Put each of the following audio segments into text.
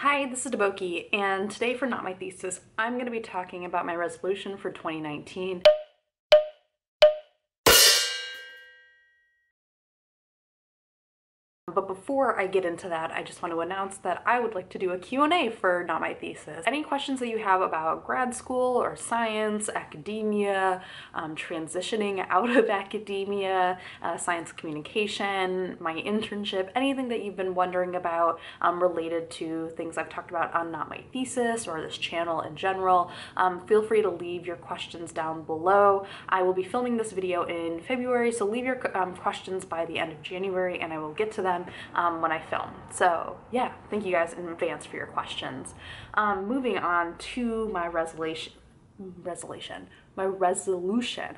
Hi, this is Deboki, and today for Not My Thesis, I'm going to be talking about my resolution for 2019. But before I get into that, I just want to announce that I would like to do a Q&A for Not My Thesis. Any questions that you have about grad school or science, academia, transitioning out of academia, science communication, my internship, anything that you've been wondering about related to things I've talked about on Not My Thesis or this channel in general, feel free to leave your questions down below. I will be filming this video in February, so leave your questions by the end of January and I will get to them when I film. So yeah, thank you guys in advance for your questions. Moving on to my resolution.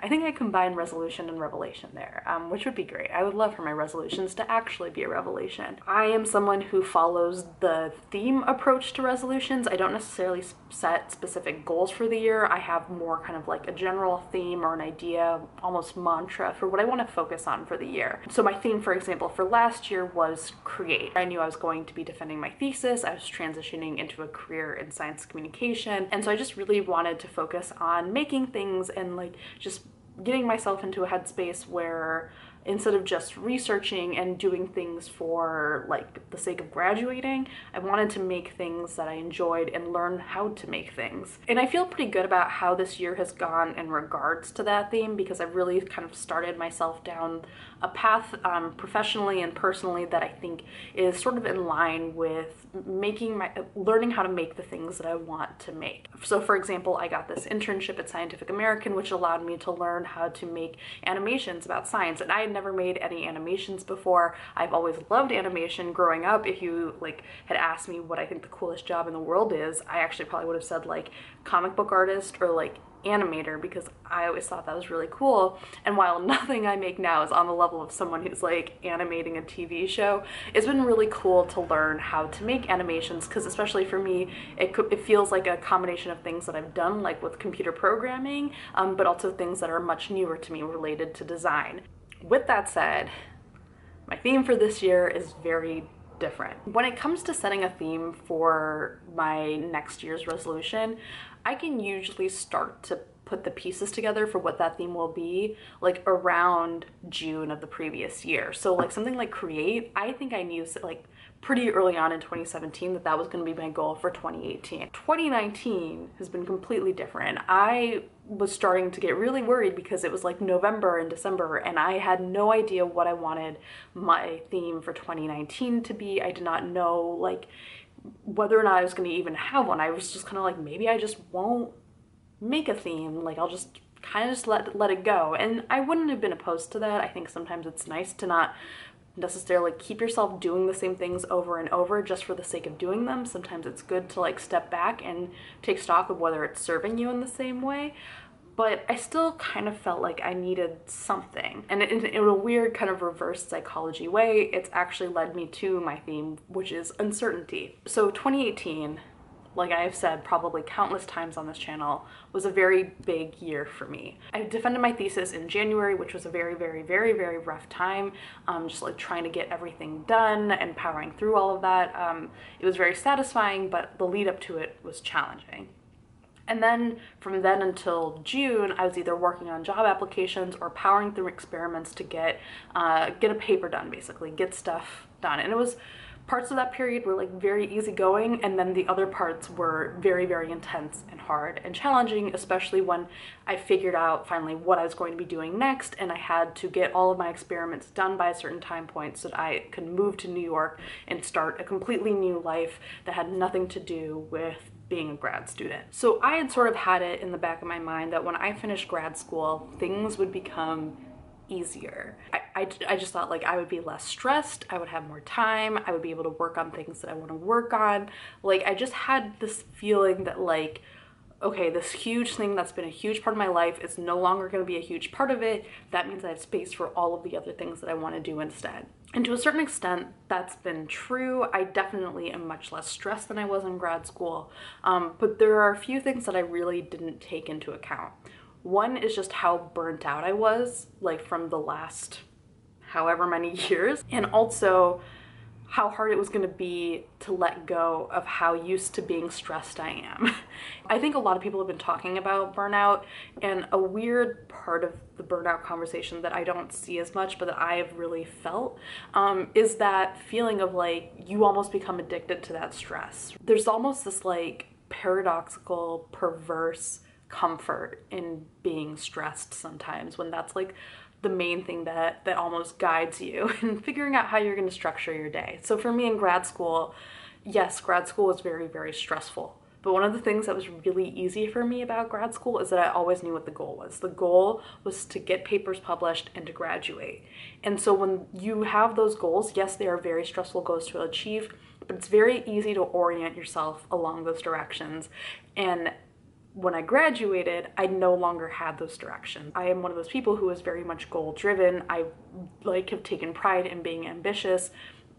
I think I combined resolution and revelation there, which would be great. I would love for my resolutions to actually be a revelation. I am someone who follows the theme approach to resolutions. I don't necessarily set specific goals for the year. I have more kind of like a general theme or an idea, almost mantra for what I want to focus on for the year. So my theme, for example, for last year was create. I knew I was going to be defending my thesis. I was transitioning into a career in science communication. And so I just really wanted to focus on making things and like just getting myself into a headspace where instead of just researching and doing things for like the sake of graduating, I wanted to make things that I enjoyed and learn how to make things. And I feel pretty good about how this year has gone in regards to that theme because I've really kind of started myself down a path professionally and personally that I think is sort of in line with learning how to make the things that I want to make. So for example, I got this internship at Scientific American, which allowed me to learn how to make animations about science. And I had never made any animations before. I've always loved animation growing up. If you like had asked me what I think the coolest job in the world is, I actually probably would have said like comic book artist or like animator, because I always thought that was really cool. And while nothing I make now is on the level of someone who's like animating a TV show, it's been really cool to learn how to make animations, because especially for me, it feels like a combination of things that I've done like with computer programming, but also things that are much newer to me related to design. With that said, my theme for this year is very different. When it comes to setting a theme for my next year's resolution, I can usually start to put the pieces together for what that theme will be like around June of the previous year. So like something like create, I think I knew like pretty early on in 2017 that that was going to be my goal for 2018. 2019 has been completely different. I was starting to get really worried because it was like November and December and I had no idea what I wanted my theme for 2019 to be. I did not know like whether or not I was going to even have one. I was just kind of like, maybe I just won't make a theme. Like I'll just kind of just let it go. And I wouldn't have been opposed to that. I think sometimes it's nice to not necessarily keep yourself doing the same things over and over just for the sake of doing them. Sometimes it's good to like step back and take stock of whether it's serving you in the same way. But I still kind of felt like I needed something. And in a weird kind of reverse psychology way, it's actually led me to my theme, which is uncertainty. So 2018, like I have said probably countless times on this channel, was a very big year for me. I defended my thesis in January, which was a very, very, very, very rough time. Just like trying to get everything done and powering through all of that. It was very satisfying, but the lead up to it was challenging. And then from then until June, I was either working on job applications or powering through experiments to get a paper done, basically, get stuff done. And it was, parts of that period were like very easygoing, and then the other parts were very, very intense and hard and challenging, especially when I figured out finally what I was going to be doing next, and I had to get all of my experiments done by a certain time point so that I could move to New York and start a completely new life that had nothing to do with being a grad student. So I had sort of had it in the back of my mind that when I finished grad school, things would become easier. I just thought like I would be less stressed, I would have more time, I would be able to work on things that I want to work on. Like I just had this feeling that like, okay, this huge thing that's been a huge part of my life is no longer going to be a huge part of it. That means I have space for all of the other things that I want to do instead. And to a certain extent, that's been true. I definitely am much less stressed than I was in grad school. But there are a few things that I really didn't take into account. One is just how burnt out I was, like from the last however many years. And also how hard it was going to be to let go of how used to being stressed I am. I think a lot of people have been talking about burnout, and a weird part of the burnout conversation that I don't see as much, but that I have really felt, is that feeling of like you almost become addicted to that stress. There's almost this like paradoxical, perverse comfort in being stressed sometimes, when that's like the main thing that almost guides you in figuring out how you're going to structure your day. So for me in grad school, yes, grad school was very, very stressful. But one of the things that was really easy for me about grad school is that I always knew what the goal was. The goal was to get papers published and to graduate. And so when you have those goals, yes, they are very stressful goals to achieve, but it's very easy to orient yourself along those directions. And when I graduated, I no longer had those directions. I am one of those people who is very much goal driven. I have taken pride in being ambitious,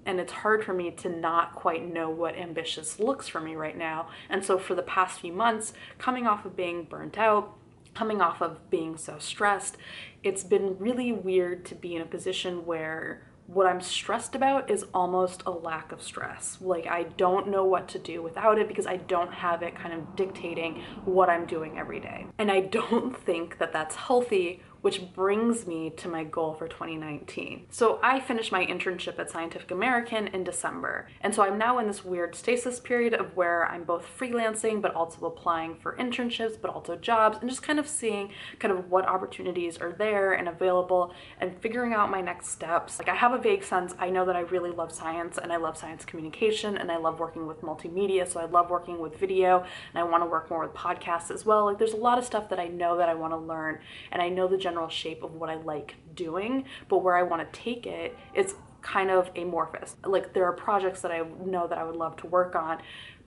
and it's hard for me to not quite know what ambitious looks for me right now. And so for the past few months, coming off of being burnt out, coming off of being so stressed, it's been really weird to be in a position where what I'm stressed about is almost a lack of stress. Like, I don't know what to do without it because I don't have it kind of dictating what I'm doing every day. And I don't think that that's healthy, which brings me to my goal for 2019. So I finished my internship at Scientific American in December. And so I'm now in this weird stasis period of where I'm both freelancing, but also applying for internships, but also jobs, and just kind of seeing kind of what opportunities are there and available and figuring out my next steps. Like, I have a vague sense. I know that I really love science, and I love science communication, and I love working with multimedia. So I love working with video, and I want to work more with podcasts as well. Like, there's a lot of stuff that I know that I want to learn, and I know the general shape of what I like doing, but where I want to take it is kind of amorphous. Like, there are projects that I know that I would love to work on,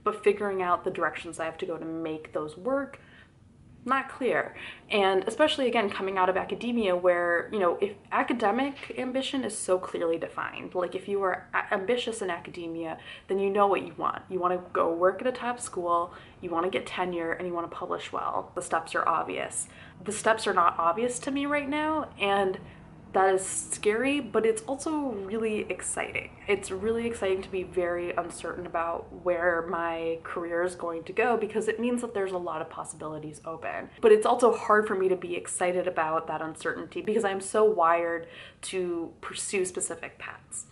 but figuring out the directions I have to go to make those work, not clear. And especially, again, coming out of academia where, you know, if academic ambition is so clearly defined, like if you are ambitious in academia, then you know what you want. You want to go work at a top school, you want to get tenure, and you want to publish well. The steps are obvious. The steps are not obvious to me right now, and that is scary, but it's also really exciting. It's really exciting to be very uncertain about where my career is going to go, because it means that there's a lot of possibilities open. But it's also hard for me to be excited about that uncertainty because I'm so wired to pursue specific paths.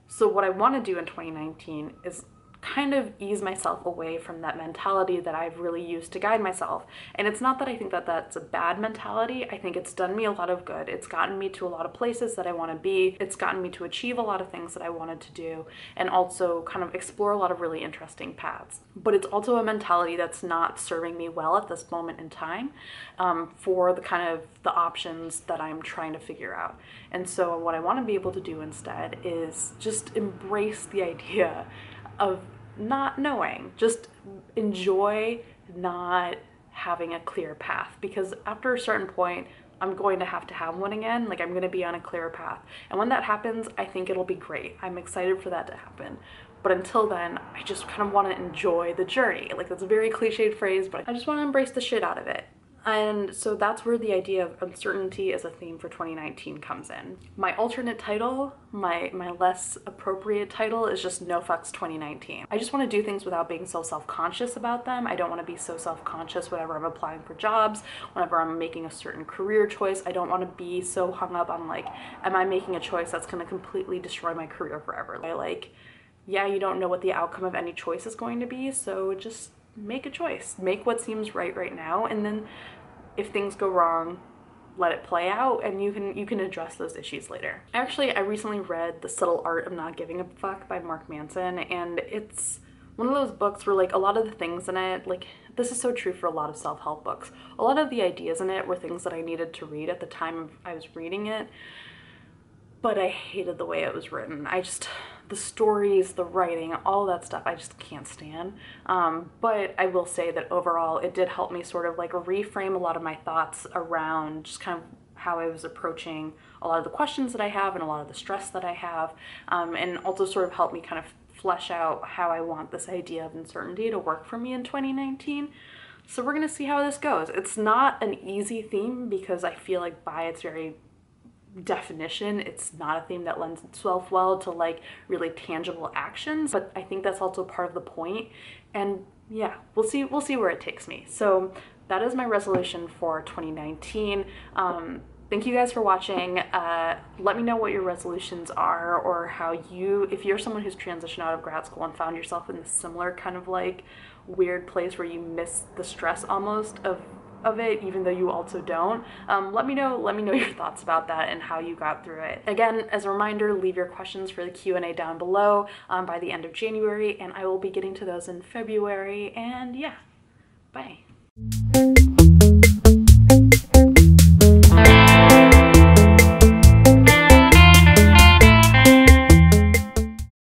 So what I want to do in 2019 is kind of ease myself away from that mentality that I've really used to guide myself. And it's not that I think that that's a bad mentality. I think it's done me a lot of good. It's gotten me to a lot of places that I want to be. It's gotten me to achieve a lot of things that I wanted to do, and also kind of explore a lot of really interesting paths. But it's also a mentality that's not serving me well at this moment in time, for the kind of the options that I'm trying to figure out. And so what I want to be able to do instead is just embrace the idea of not knowing, just enjoy not having a clear path, because after a certain point, I'm going to have one again. Like, I'm going to be on a clear path. And when that happens, I think it'll be great. I'm excited for that to happen. But until then, I just kind of want to enjoy the journey. Like, that's a very cliched phrase, but I just want to embrace the shit out of it. And so that's where the idea of uncertainty as a theme for 2019 comes in. My alternate title, my less appropriate title, is just No Fucks 2019. I just want to do things without being so self-conscious about them. I don't want to be so self-conscious whenever I'm applying for jobs, whenever I'm making a certain career choice. I don't want to be so hung up on like, am I making a choice that's going to completely destroy my career forever? Yeah, you don't know what the outcome of any choice is going to be, so just make a choice. Make what seems right now, and then if things go wrong, let it play out, and you can address those issues later. Actually, I recently read The Subtle Art of Not Giving a Fuck by Mark Manson, and it's one of those books where like a lot of the things in it, like this is so true for a lot of self-help books, a lot of the ideas in it were things that I needed to read at the time I was reading it, but I hated the way it was written. The stories, the writing, all that stuff, I just can't stand. But I will say that overall, it did help me sort of like reframe a lot of my thoughts around just kind of how I was approaching a lot of the questions that I have and a lot of the stress that I have, and also sort of help me kind of flesh out how I want this idea of uncertainty to work for me in 2019. So we're gonna see how this goes. It's not an easy theme because I feel like by its very definition, it's not a theme that lends itself well to like really tangible actions, but I think that's also part of the point. And yeah, we'll see where it takes me. So that is my resolution for 2019. Thank you guys for watching. Let me know what your resolutions are, or how if you're someone who's transitioned out of grad school and found yourself in a similar kind of like weird place where you miss the stress almost of it, even though you also don't. Let me know your thoughts about that and how you got through it. Again, as a reminder, leave your questions for the Q&A down below by the end of January, and I will be getting to those in February. And yeah, bye.